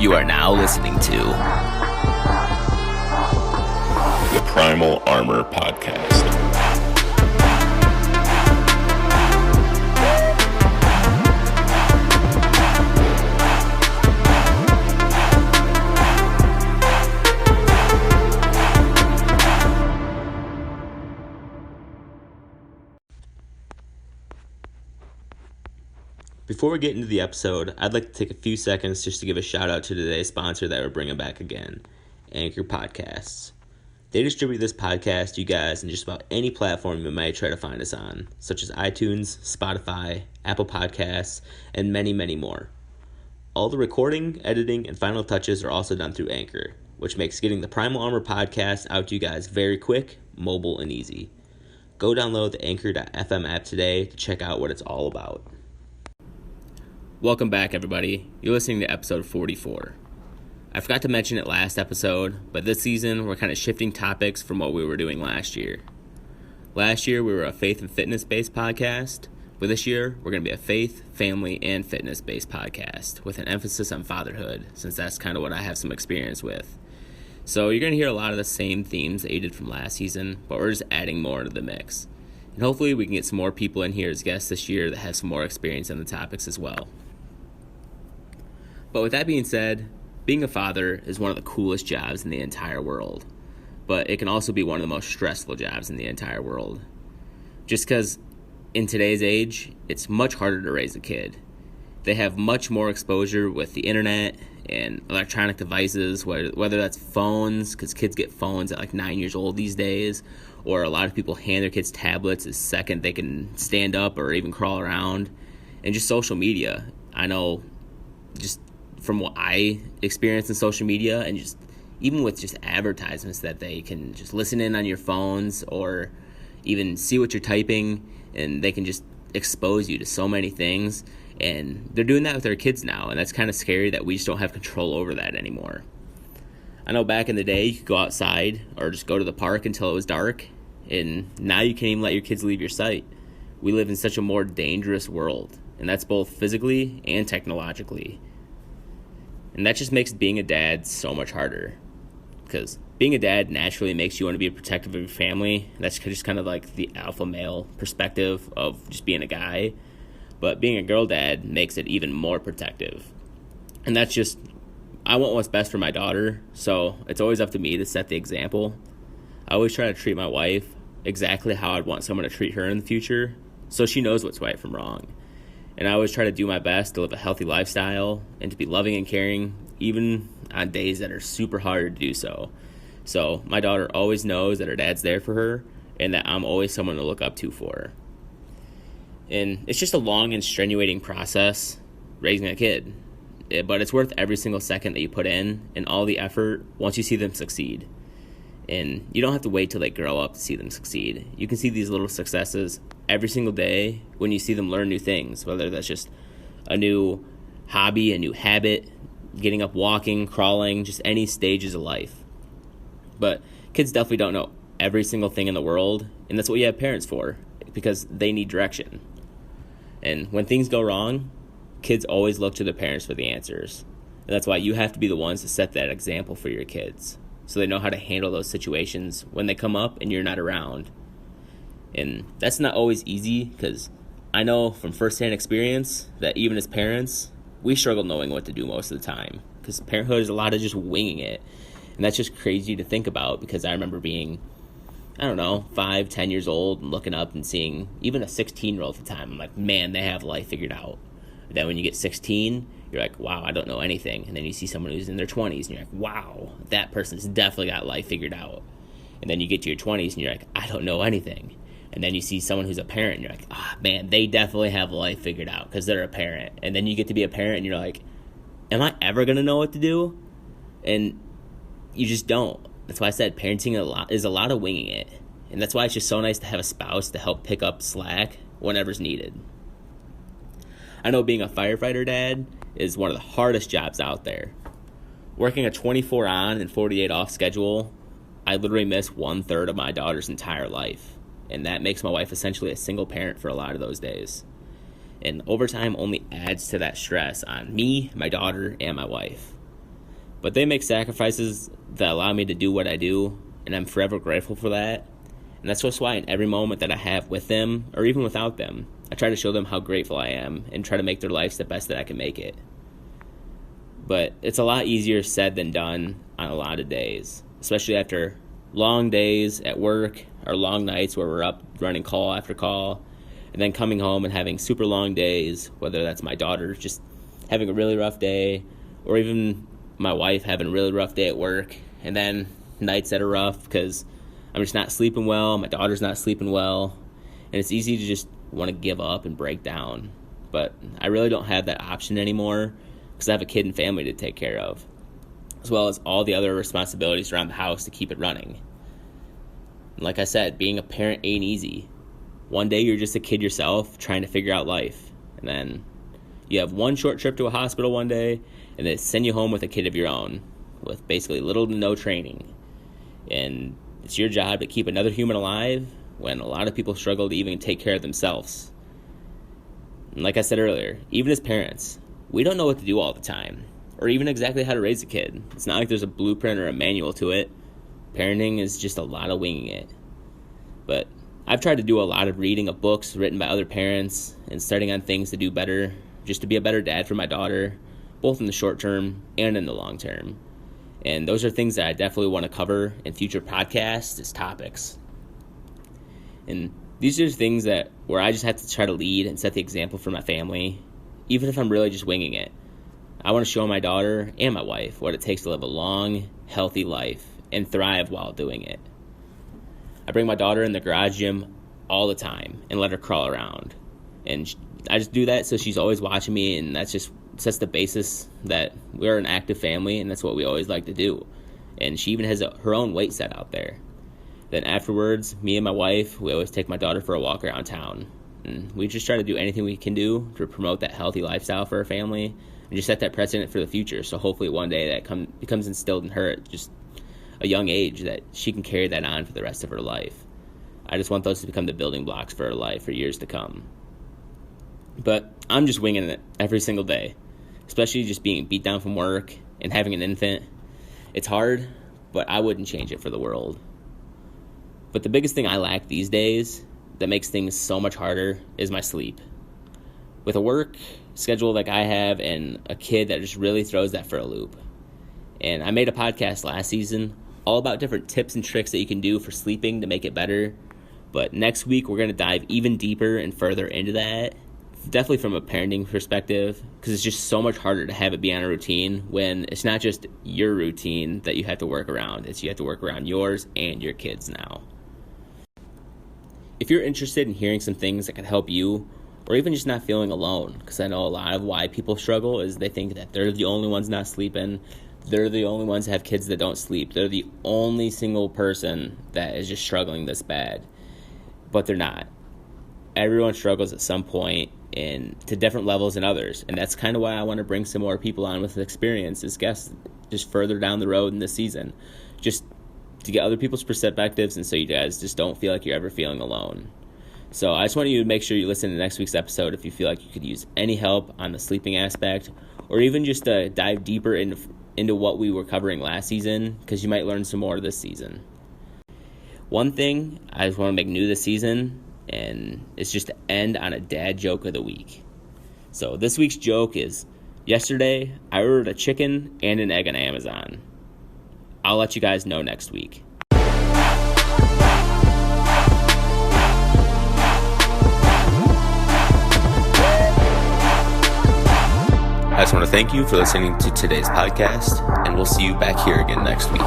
You are now listening to the Primal Armor Podcast. Before we get into the episode, I'd like to take a few seconds just to give a shout out to today's sponsor that we're bringing back again, Anchor Podcasts. They distribute this podcast to you guys in just about any platform you might try to find us on, such as iTunes, Spotify, Apple Podcasts, and many, many more. All the recording, editing, and final touches are also done through Anchor, which makes getting the Primal Armor Podcast out to you guys very quick, mobile, and easy. Go download the Anchor.fm app today to check out what it's all about. Welcome back, everybody. You're listening to episode 44. I forgot to mention it last episode, but this season we're kind of shifting topics from what we were doing last year. Last year we were a faith and fitness-based podcast, but this year we're going to be a faith, family, and fitness-based podcast with an emphasis on fatherhood, since that's kind of what I have some experience with. So you're going to hear a lot of the same themes that you did from last season, but we're just adding more to the mix. And hopefully we can get some more people in here as guests this year that have some more experience on the topics as well. But with that being said, being a father is one of the coolest jobs in the entire world. But it can also be one of the most stressful jobs in the entire world. Just because in today's age, it's much harder to raise a kid. They have much more exposure with the internet and electronic devices, whether that's phones, because kids get phones at like 9 years old these days, or a lot of people hand their kids tablets the second they can stand up or even crawl around, and just social media. I know just from what I experience in social media, and just even with just advertisements that they can just listen in on your phones or even see what you're typing, and they can just expose you to so many things. And they're doing that with their kids now, and that's kind of scary that we just don't have control over that anymore. I know back in the day you could go outside or just go to the park until it was dark, and now you can't even let your kids leave your sight. We live in such a more dangerous world, and that's both physically and technologically. And that just makes being a dad so much harder, because being a dad naturally makes you want to be protective of your family. That's just kind of like the alpha male perspective of just being a guy. But being a girl dad makes it even more protective. And that's just, I want what's best for my daughter, so it's always up to me to set the example. I always try to treat my wife exactly how I'd want someone to treat her in the future, so she knows what's right from wrong. And I always try to do my best to live a healthy lifestyle and to be loving and caring, even on days that are super hard to do so. So my daughter always knows that her dad's there for her and that I'm always someone to look up to for her. And it's just a long and strenuating process raising a kid, but it's worth every single second that you put in and all the effort once you see them succeed. And you don't have to wait till they grow up to see them succeed. You can see these little successes every single day when you see them learn new things, whether that's just a new hobby, a new habit, getting up walking, crawling, just any stages of life. But kids definitely don't know every single thing in the world, and that's what you have parents for, because they need direction. And when things go wrong, kids always look to their parents for the answers. And that's why you have to be the ones to set that example for your kids, so they know how to handle those situations when they come up and you're not around. And that's not always easy, because I know from firsthand experience that even as parents, we struggle knowing what to do most of the time, because parenthood is a lot of just winging it. And that's just crazy to think about, because I remember being, 5, 10 years old and looking up and seeing even a 16-year-old at the time. I'm like, man, they have life figured out. And then when you get 16, you're like, wow, I don't know anything. And then you see someone who's in their 20s and you're like, wow, that person's definitely got life figured out. And then you get to your 20s and you're like, I don't know anything. And then you see someone who's a parent and you're like, man, they definitely have life figured out because they're a parent. And then you get to be a parent and you're like, am I ever going to know what to do? And you just don't. That's why I said parenting is a lot of winging it. And that's why it's just so nice to have a spouse to help pick up slack whenever's needed. I know being a firefighter dad is one of the hardest jobs out there. Working a 24 on and 48 off schedule, I literally miss 1/3 of my daughter's entire life. And that makes my wife essentially a single parent for a lot of those days. And overtime only adds to that stress on me, my daughter, and my wife. But they make sacrifices that allow me to do what I do, and I'm forever grateful for that. And that's just why in every moment that I have with them, or even without them, I try to show them how grateful I am and try to make their lives the best that I can make it. But it's a lot easier said than done on a lot of days, especially after long days at work or long nights where we're up running call after call, and then coming home and having super long days, whether that's my daughter just having a really rough day, or even my wife having a really rough day at work, and then nights that are rough because I'm just not sleeping well, my daughter's not sleeping well, and it's easy to just want to give up and break down. But I really don't have that option anymore because I have a kid and family to take care of, as well as all the other responsibilities around the house to keep it running. And like I said, being a parent ain't easy. One day you're just a kid yourself trying to figure out life, and then you have one short trip to a hospital one day, and they send you home with a kid of your own with basically little to no training. And it's your job to keep another human alive when a lot of people struggle to even take care of themselves. And like I said earlier, even as parents, we don't know what to do all the time, or even exactly how to raise a kid. It's not like there's a blueprint or a manual to it. Parenting is just a lot of winging it. But I've tried to do a lot of reading of books written by other parents and studying on things to do better, just to be a better dad for my daughter, both in the short term and in the long term. And those are things that I definitely want to cover in future podcasts as topics. And these are things that where I just have to try to lead and set the example for my family, even if I'm really just winging it. I want to show my daughter and my wife what it takes to live a long, healthy life and thrive while doing it. I bring my daughter in the garage gym all the time and let her crawl around. And I just do that so she's always watching me, and that's just sets the basis that we're an active family, and that's what we always like to do. And she even has her own weight set out there. Then afterwards, me and my wife, we always take my daughter for a walk around town. And we just try to do anything we can do to promote that healthy lifestyle for our family and just set that precedent for the future. So hopefully one day that becomes instilled in her at just a young age, that she can carry that on for the rest of her life. I just want those to become the building blocks for her life for years to come. But I'm just winging it every single day, especially just being beat down from work and having an infant. It's hard, but I wouldn't change it for the world. But the biggest thing I lack these days that makes things so much harder is my sleep. With a work schedule like I have and a kid that just really throws that for a loop. And I made a podcast last season all about different tips and tricks that you can do for sleeping to make it better. But next week we're going to dive even deeper and further into that. Definitely from a parenting perspective, because it's just so much harder to have it be on a routine when it's not just your routine that you have to work around. It's you have to work around yours and your kids now. If you're interested in hearing some things that can help you, or even just not feeling alone, because I know a lot of why people struggle is they think that they're the only ones not sleeping, they're the only ones that have kids that don't sleep, they're the only single person that is just struggling this bad. But they're not. Everyone struggles at some point and to different levels than others, and that's kind of why I want to bring some more people on with experience as guests just further down the road in this season, just to get other people's perspectives, and so you guys just don't feel like you're ever feeling alone. So I just want you to make sure you listen to next week's episode if you feel like you could use any help on the sleeping aspect, or even just to dive deeper into what we were covering last season, because you might learn some more this season. One thing I just want to make new this season, and it's just to end on a dad joke of the week. So this week's joke is, yesterday I ordered a chicken and an egg on Amazon. I'll let you guys know next week. I just want to thank you for listening to today's podcast, and we'll see you back here again next week.